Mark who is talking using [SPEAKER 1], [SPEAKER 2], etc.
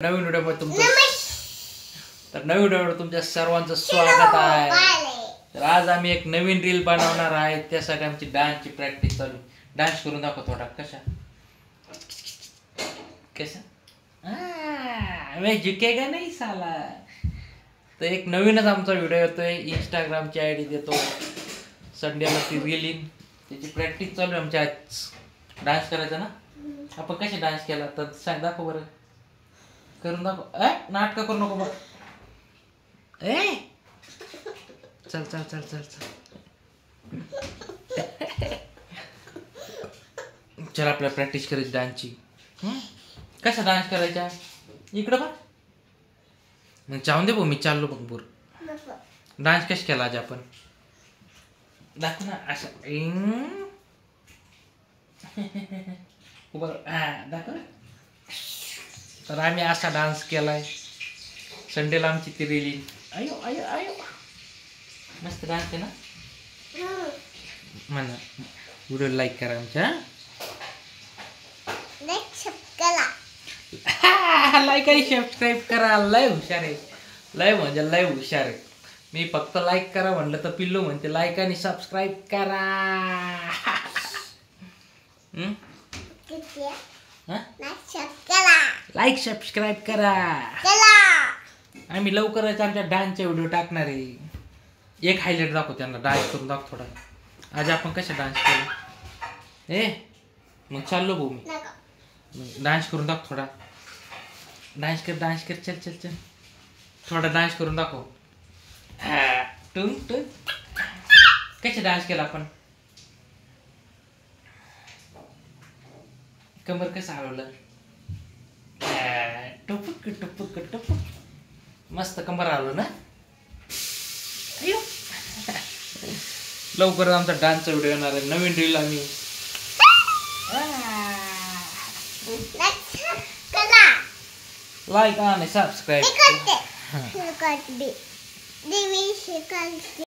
[SPEAKER 1] नवीन व्हिडिओमध्ये तुमच्या सर्वांचं स्वागत आहे। तर आज आम्ही एक नवीन रील बनवणार आहे, त्यासाठी आमची डान्सची प्रॅक्टिस चालू। डान्स करून दाखव थोडा। कसा मैं झुकेगा नहीं साला। तर एक नवीनच आमचा व्हिडिओ येतोय, इंस्टाग्रामची आयडी देतो, संडेला ती रील येईल, त्याची प्रॅक्टिस चालू आहे आमची। आज डान्स करायचा ना, आपण कसे डान्स केला तर सांग, दाखव बरं, करून दाखव। नाटक करू नको बरं। चल चल चल चल चल चल, आपल्याला प्रॅक्टिस करायची डान्सची। कसा डान्स करायचा इकडं बघ, मग जाऊन दे भाऊ, मी चाललो बघ बोर। डान्स कसा केला आज आपण, दाखव ना असं। बरं दाखव। तर आम्ही असा डान्स केलाय, संडेला आमची ती रील। आयो आयो आयो, मस्त डान्स आहे ना म्हणा। व्हिडिओ लाईक करा आमच्या, लाईक आणि सबस्क्राईब करा। लय हुशार आहे, लय म्हणजे लय हुशार आहे। मी फक्त लाईक करा म्हणलं तर पिल्लू म्हणते लाईक आणि सबस्क्राईब करा। लाईक सबस्क्राईब करा। आम्ही लवकरच आमच्या डान्सचे व्हिडिओ टाकणार आहे। एक हायलाइट दाखव त्यांना, डान्स करून दाखव थोडा। आज आपण कसा डान्स केला मग चाललो भाऊ मी। डान्स करून दाखव थोडा। डान्स कर, डान्स कर, चल चल चल, थोडा डान्स करून दाखव। टुंग टुंग, कसा डान्स केला आपण, कमर कसं हलवलं, टुपुक टुपुक टुपुक, मस्त कमर हलवलं ना। लवकर आमचा डान्सचा व्हिडिओ येणार आहे, नवीन रील आम्ही। लाईक आणि सबस्क्राईब